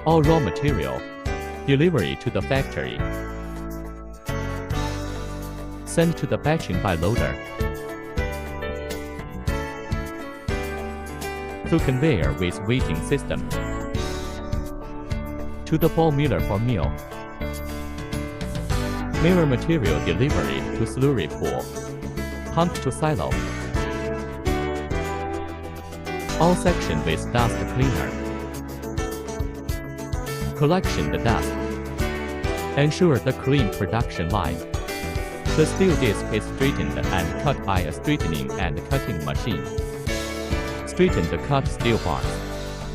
all raw material, delivery to the factory, sent to the batching by loader, to conveyor with weighting system, to the ball miller for mill, miller material delivery to slurry pool, pump to silo, all section with dust cleaner, collection the dust, ensure the clean production line. The steel disc is straightened and cut by a straightening and cutting machine. Straighten the cut steel bars,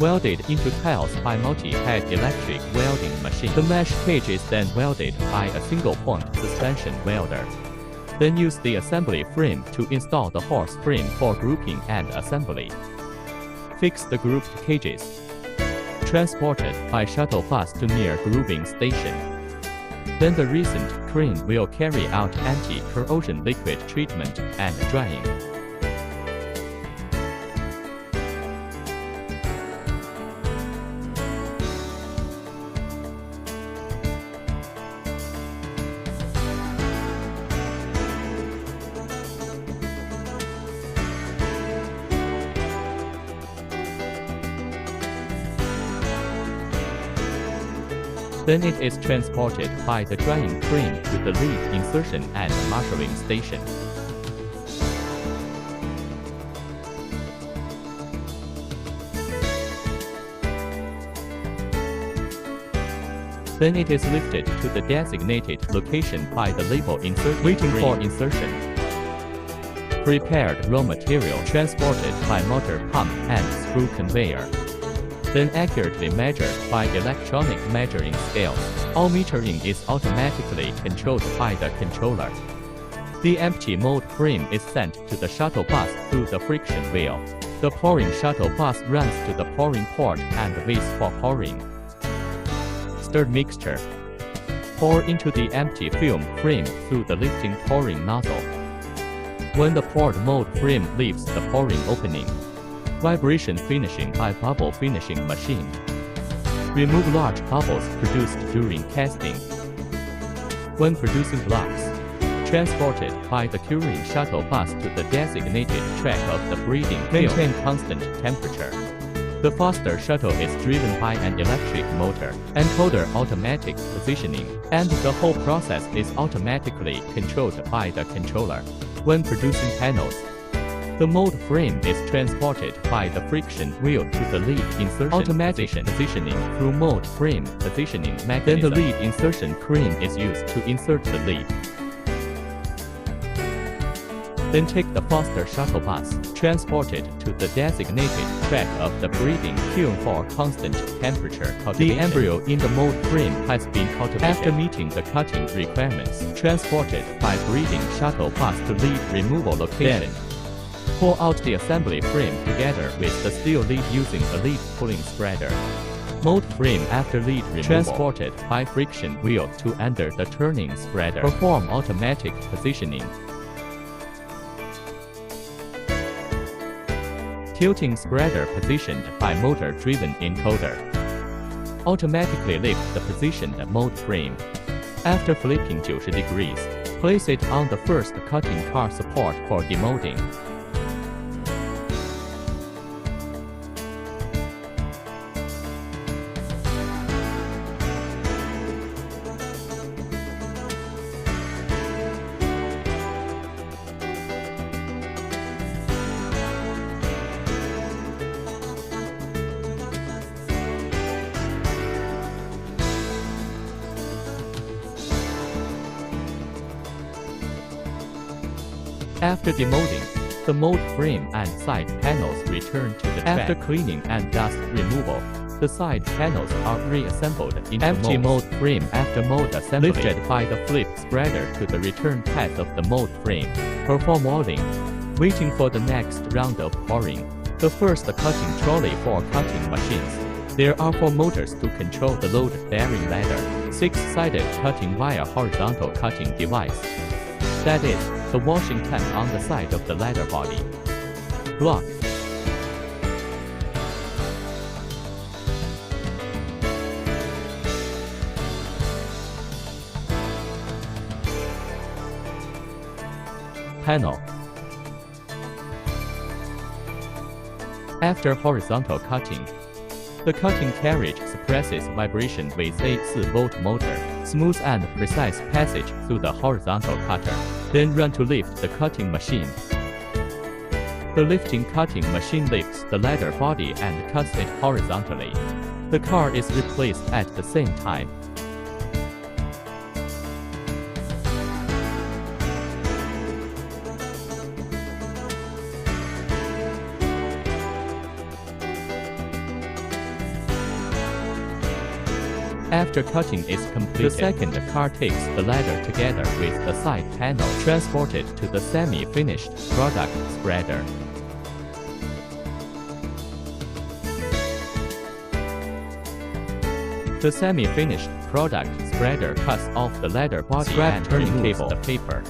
welded into tiles by multi-head electric welding machine. The mesh cage is then welded by a single-point suspension welder. Then use the assembly frame to install the horse frame for grouping and assembly. Fix the grouped cages. Transported by shuttle bus to near grooving station. Then the recent crane will carry out anti-corrosion liquid treatment and drying. Then it is transported by the drying crane to the lead insertion and marshalling station. Then it is lifted to the designated location by the label inserting waiting crane. For insertion. Prepared raw material transported by motor pump and screw conveyor. Then accurately measured by electronic measuring scales. All metering is automatically controlled by the controller. The empty mold frame is sent to the shuttle bus through the friction wheel. The pouring shuttle bus runs to the pouring port and waits for pouring. Stir mixture. Pour into the empty film frame through the lifting pouring nozzle. When the poured mold frame leaves the pouring opening, vibration finishing by bubble finishing machine. Remove large bubbles produced during casting. When producing blocks, transported by the curing shuttle bus to the designated track of the breeding field. Maintain constant temperature. The faster shuttle is driven by an electric motor, encoder automatic positioning, and the whole process is automatically controlled by the controller. When producing panels, the mold frame is transported by the friction wheel to the lead insertion automatic positioning through mold frame positioning mechanism. Then the lead insertion crane is used to insert the lead. Then take the faster shuttle bus, transported to the designated track of the breeding kiln for constant temperature cultivation. The embryo in the mold frame has been cultivated. After meeting the cutting requirements, transported by breeding shuttle bus to lead removal location. Pull out the assembly frame together with the steel lead using a lead pulling spreader. Mold frame after lead removal. Transported by friction wheel to under the turning spreader. Perform automatic positioning. Tilting spreader positioned by motor-driven encoder. Automatically lift the positioned mold frame. After flipping 90 degrees, place it on the first cutting car support for demolding. After demolding, the mold frame and side panels return to the track. After cleaning and dust removal, the side panels are reassembled into empty mold frame after mold assembly. Lifted by the flip spreader to the return path of the mold frame. Perform molding. Waiting for the next round of pouring. The first cutting trolley for cutting machines. There are 4 motors to control the load-bearing ladder. 6-sided cutting via horizontal cutting device. That is, the washing tank on the side of the ladder body. Block. Panel. After horizontal cutting, the cutting carriage suppresses vibration with a 4-volt motor, smooth and precise passage through the horizontal cutter, then run to lift the cutting machine. The lifting cutting machine lifts the ladder body and cuts it horizontally. The car is replaced at the same time. After cutting is completed, the second car takes the ladder together with the side panel transported to the semi-finished product spreader. The semi-finished product spreader cuts off the ladder body and removes the paper.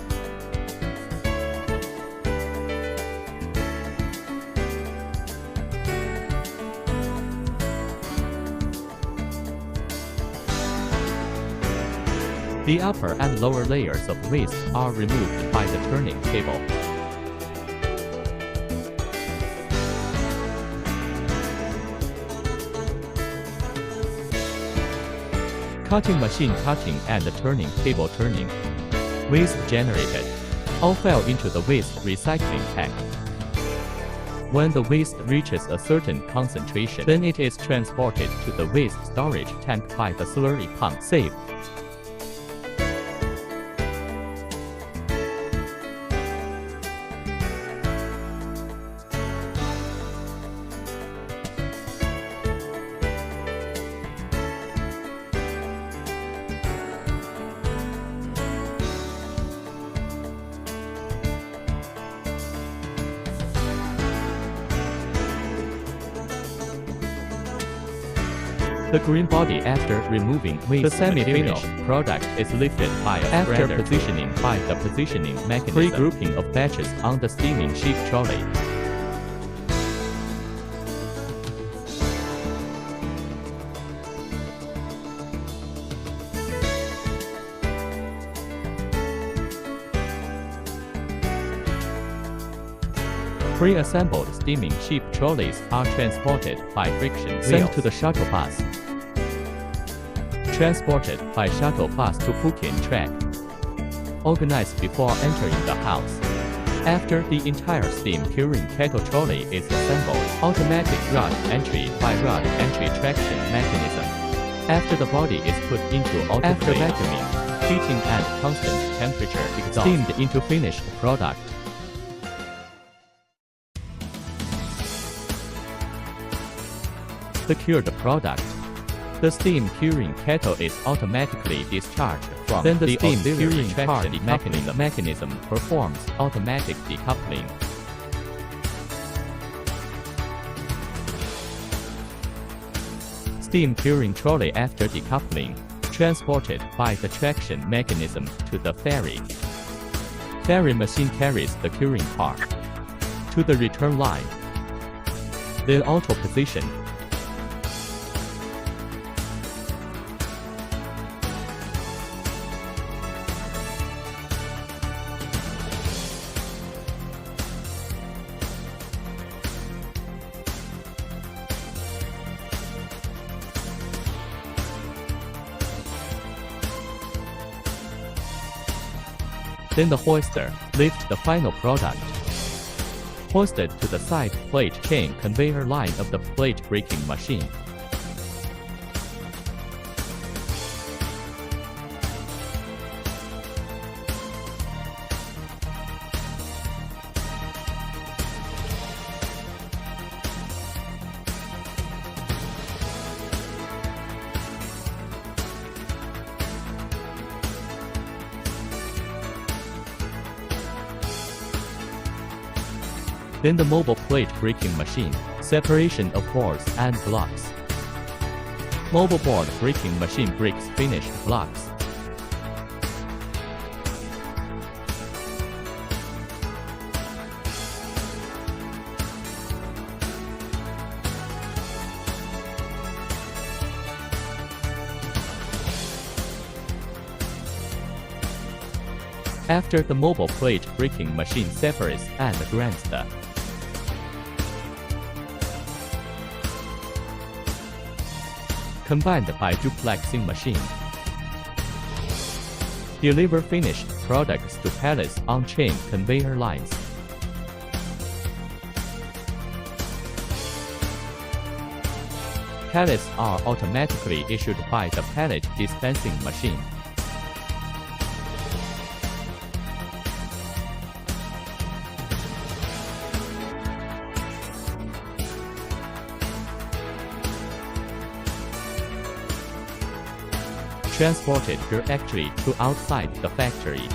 The upper and lower layers of waste are removed by the turning table. Cutting machine cutting and the turning table turning. Waste generated. All fell into the waste recycling tank. When the waste reaches a certain concentration, then it is transported to the waste storage tank by the slurry pump. Saved. The green body after removing waste. The semi-finished product is lifted by a spreader after positioning by the positioning mechanism. Pre-grouping of batches on the steaming sheep trolley. Pre-assembled steaming sheep trolleys are transported by friction wheels. Sent to the shuttle bus. Transported by shuttle bus to booking track. Organized before entering the house. After the entire steam curing kettle trolley is assembled, automatic rod entry by rod entry traction mechanism. After the body is put into autoclave. After vacuuming, heating at constant temperature exhaust. Steamed into finished product. The cured product. The steam curing kettle is automatically discharged from then the steam curing traction mechanism performs automatic decoupling. Steam curing trolley after decoupling, transported by the traction mechanism to the ferry. Ferry machine carries the curing car to the return line. Then auto position. Then the hoister lifts the final product. Hoisted to the side plate chain conveyor line of the plate breaking machine. Then the mobile plate breaking machine, separation of boards and blocks. Mobile board breaking machine breaks finished blocks. After the mobile plate breaking machine separates and grinds the combined by duplexing machine. Deliver finished products to pallets on chain conveyor lines. Pallets are automatically issued by the pallet dispensing machine. Transported directly to outside the factory.